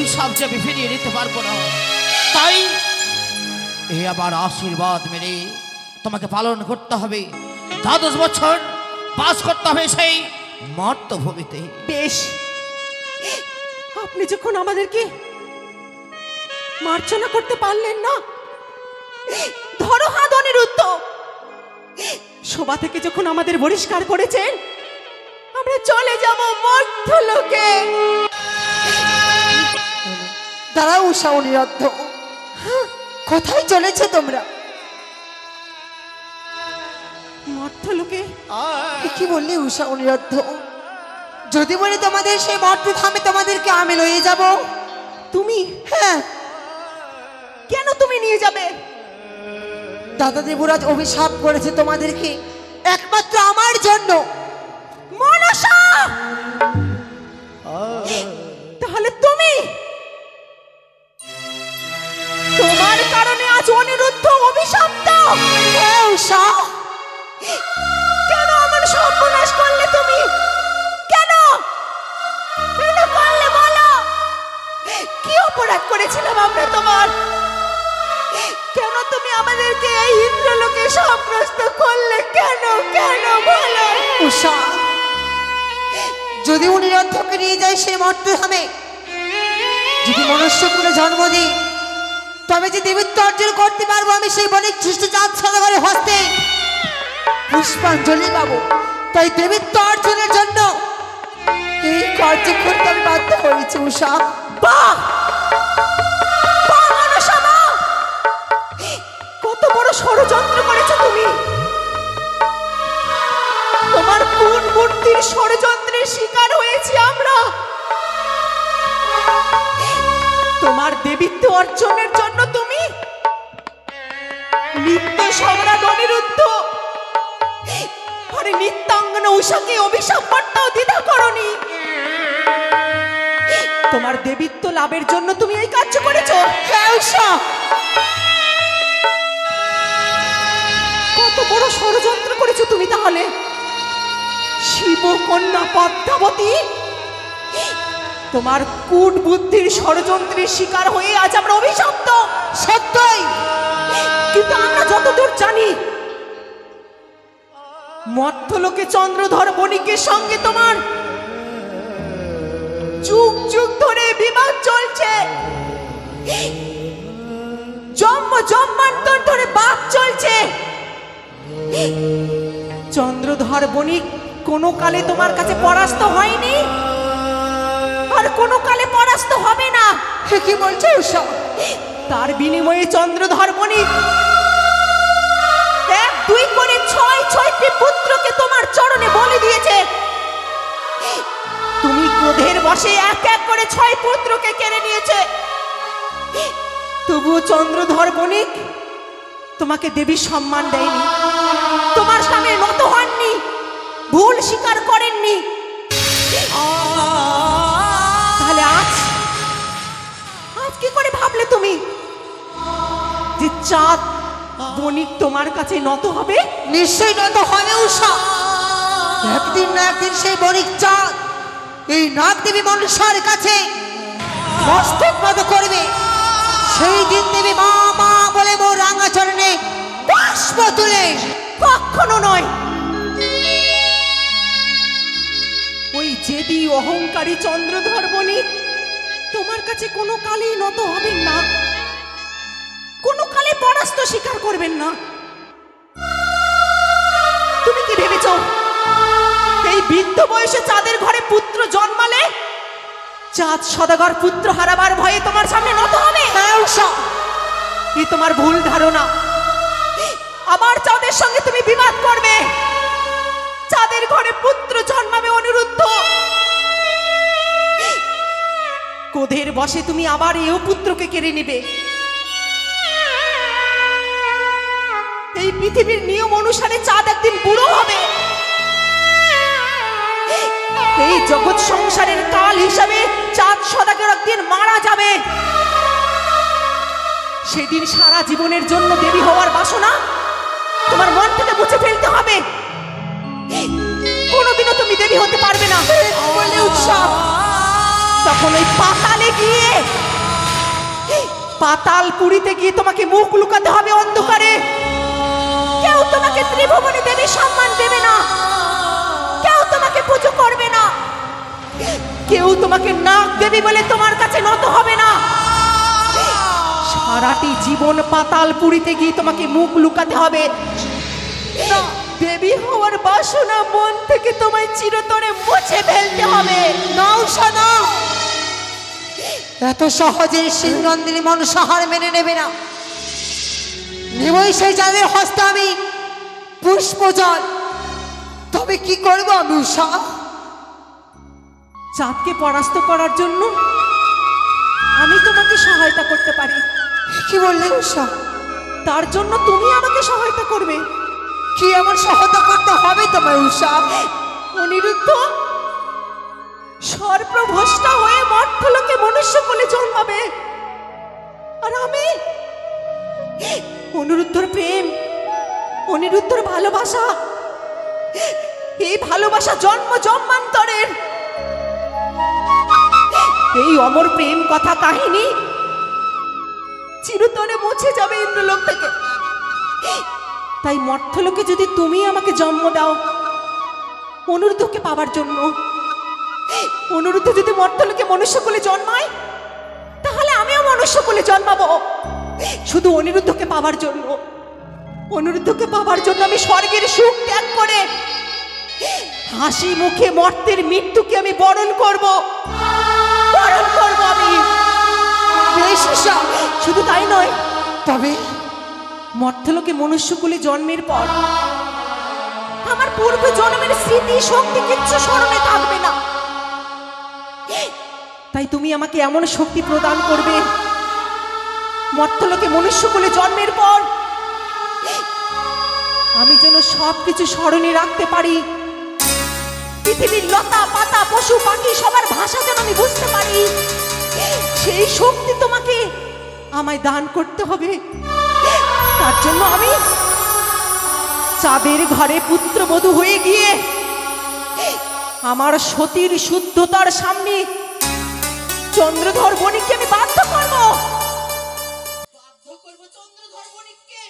অভিশাপ যে আমি ফিরিয়ে নিতে পারবো না। তাই এই আবার আশীর্বাদ মেনে তোমাকে পালন করতে হবে। 10 বছর বাস করতে হবে সেই মর্তভূমিতে। বেশ, আপনি যখন আমাদেরকে মার্জনা করতে পারলেন না, ধরো হাত অনিরুদ্ধ। সভা থেকে যখন আমাদের বহিষ্কার করেছেন, আমরা চলে যাব মর্ত্যলোকে। দাঁড়াও উষা অনিরুদ্ধ, কোথায় চলেছে তোমরা? মর্ত্যলোকে? কি বললি উষা অনিরুদ্ধ? যদি বলি তোমাদের সেই মর্ত্যধামে তোমাদেরকে আমি লয়ে যাব। তুমি? হ্যাঁ। কেন তুমি নিয়ে যাবে? দাদা দেবরাজ অভিশাপ করেছে তোমাদেরকে একমাত্র আমার জন্য। মনসা, তাহলে তুমি, তোমার কারণে আজ অনিরুদ্ধ অভিশপ্ত। হ্যাঁ উষা, কেন আমার সর্বনাশ করলে তুমি? কেন কেন করলে বলো? কি অপরাধ করেছিলাম আমরা তোমার? কেন তুমি আমাদেরকে এই ইন্দ্রলোকে সন্ত্রস্ত করলে? কেন কেন বলো? উষা, যদি অনিরুদ্ধকে নিয়ে যায় সে মর্ত্যধামে, যদি মনুষ্যকুলে জন্ম দিই, তবে যে দেবীত্ব অর্জন করতে পারবো আমি সেই বণিক সৃষ্ট চাঁদ সদাগরের হস্তে পুষ্পাঞ্জলি পাবো। তাই দেবীত্ব অর্জনের জন্য এই কার্য করতে আমি বাধ্য হয়েছি উষা। বাহ! বাহ মনসা, বাহ! কত বড় ষড়যন্ত্র করেছো তুমি। তোমার কোন মূর্তির ষড়যন্ত্রের শিকার হয়েছি আমরা। তোমার দেবীত্ব অর্জনের জন্য তুমি নিত্য সম্রাট অনিরুদ্ধ আরে নিত্যাঙ্গনা উষাকে অভিশাপ করতেও দ্বিধা করনি। তোমার দেবীত্ব লাভের জন্য তুমি এই কাজ করেছো। হ্যাঁ উষা, কত বড় ষড়যন্ত্র করেছো তুমি তাহলে। শিবকন্যা পদ্মাবতী, তোমার কূট বুদ্ধির ষড়যন্ত্রের শিকার হয়ে আজ আমরা অভিশপ্ত। সত্যই। কিন্তু আমরা যতদূর জানি, মর্ত্যলোকে চন্দ্রধর বণিকের সঙ্গে তোমার যুগ যুগ ধরে বিবাদ চলছে, জন্ম জন্মান্তর ধরে বাদ চলছে। চন্দ্রধর বণিক কোনো কালে তোমার কাছে পরাস্ত হয়নি, আর কোনো কালে পরাস্ত হবে না। কি বলছো উষা? তার বিনিময়ে চন্দ্রধর বণিক 1-2 করে 6-6টি পুত্রকে তোমার চরণে বলি দিয়েছে। তুমি ক্রোধের বশে 1-1 করে 6 পুত্রকে কেড়ে নিয়েছে। তবুও চন্দ্রধর বণিক তোমাকে দেবীর সম্মান দেয়নি, তোমার সামনে নত হননি, ভুল স্বীকার করেননি। তাহলে আজ কি করে ভাবলে তুমি যে চাঁদ বণিক তোমার কাছে নত হবে? নিশ্চয়ই নত হবে উষা। একদিন না একদিন সেই বণিক চাঁদ এই নাগ দেবী মনসার কাছে মস্তক নত করবে। সেই দিন দেবী মা মা বলে মোর রাঙা চরণে পুষ্প তুলে। কখনো নয়। ওই জেদি অহংকারী চন্দ্রধর বণিক তোমার কাছে কোনো কালেই নত হবেন না, কোনো কালে পরাস্ত স্বীকার করবেন না। তুমি কি ভেবেছ এই বৃদ্ধ বয়সে চাঁদের ঘরে পুত্র জন্মালে চাঁদ সদাগর পুত্র হারাবার ভয়ে তোমার সামনে নত হবে? কি তোমার ভুল ধারণা। আবার চাঁদের সঙ্গে তুমি বিবাদ করবে, চাঁদের ঘরে পুত্র জন্মাবে অনিরুদ্ধ। ক্রোধের বশে তুমি আবার এও পুত্রকে কেড়ে নেবে। এই পৃথিবীর নিয়ম অনুসারে চাঁদ একদিন বুড়ো হবে। এই জগৎ সংসারের কাল হিসাবে চাঁদ সদাগর একদিন মারা যাবে। সেদিন সারা জীবনের জন্য দেবী হওয়ার বাসনা তোমার মন থেকে মুছে ফেলতে হবে। কোনোদিনও তুমি দেবী হতে পারবে না। তখন ওই পাতালে গিয়ে, পাতাল পুরীতে গিয়ে তোমাকে মুখ লুকাতে হবে অন্ধকারে। কেউ তোমাকে ত্রিভুবনী দেবী সম্মান দেবে না, কেউ তোমাকে পুজো করবে না, কেউ তোমাকে নাক দেবী বলে তোমার কাছে নত হবে না। সারাটি জীবন পাতাল পুরীতে গিয়ে তোমাকে মুখ লুকাতে হবে। দেবী হওয়ার বাসনা মন থেকে তোমায় চিরতরে মুছে ফেলতে হবে। নাও সানা, এত সহজে সিংনন্দিনী মনসা হার মেনে নেবে না। নেবই সেই চাঁদের হস্তে আমি পুষ্পজল। তবে কি করবো আমি উষা? চাঁদকে পরাস্ত করার জন্য আমি তোমাকে সহায়তা করতে পারি। কি বললেন উষা? তার জন্য তুমি আমাকে সহায়তা করবে। কি এমন সহায়তা করতে হবে তোমায় উষা? অনিরুদ্ধ সর্বভ্রষ্টা হয়ে মর্ত্যলোকে মনুষ্য কোলে জন্মাবে, আর আমি অনিরুদ্ধর প্রেম, অনিরুদ্ধর ভালোবাসা, এই ভালোবাসা জন্ম জন্মান্তরের, এই অমর প্রেম কথা কাহিনী চিরতরে মুছে যাবে ইন্দ্রলোক থেকে। তাই মর্ত্যলোকে যদি তুমি আমাকে জন্ম দাও অনিরুদ্ধকে পাবার জন্য, অনিরুদ্ধ যদি মর্ত্যলোকে মনুষ্যকুলে জন্মায় তাহলে আমিও মনুষ্যকুলে জন্মাবো, শুধু অনিরুদ্ধকে পাবার জন্য। অনিরুদ্ধকে পাবার জন্য আমি স্বর্গের সুখ ত্যাগ করে হাসি মুখে মর্তের মৃত্যুকে আমি বরণ করব, বরণ করব আমি। বেশ উষা, শুধু তাই নয়, তবে মর্ত্যলোকে মনুষ্যকুলে জন্মের পর আমার পূর্ব জন্মের স্মৃতি শক্তি কিচ্ছু স্মরণে থাকবে না। তাই তুমি আমাকে এমন শক্তি প্রদান করবে, মর্ত্যলোকে মনুষ্যকুলে জন্মের পর আমি যেন সবকিছু স্মরণে রাখতে পারি। পৃথিবীর লতা পাতা পশু পাখি সবার ভাষা যেন আমি বুঝতে পারি। সেই শক্তি তোমাকে আমায় দান করতে হবে। তার জন্য আমি চাঁদের ঘরে পুত্রবধূ হয়ে গিয়ে আমার সতীর শুদ্ধতার সামনে চন্দ্রধর বণিককে আমি বাধ্য করব, চন্দ্রধর বণিককে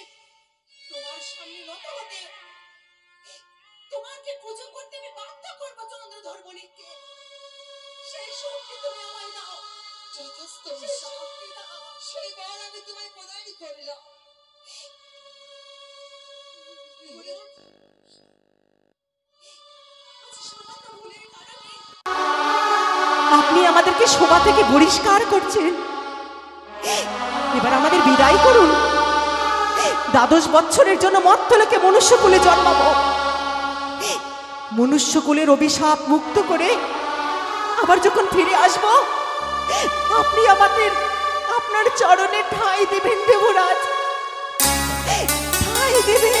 তোমার সামনে নত হতে, তোমাকে পুজো করতে আমি বাধ্য করব চন্দ্রধর বণিককে। সেই শক্তি তুমি আমায় দাও। যথেষ্ট শক্তি দাও, সেই বর আমি তোমায় প্রদান করলাম। আপনি আমাদেরকে সভা থেকে বহিষ্কার করছেন, এবার আমাদের বিদায় করুন। 12 বছরের জন্য মর্ত্যলোকে মনুষ্যকুলে জন্মাবো, মনুষ্যকুলের অভিশাপ মুক্ত করে আবার যখন ফিরে আসব আপনি আমাদের আপনার চরণে ঠাঁই দিবেন দেবরাজ, ঠাঁই দিবেন।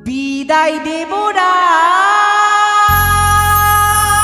বিদায় দেবরাজ।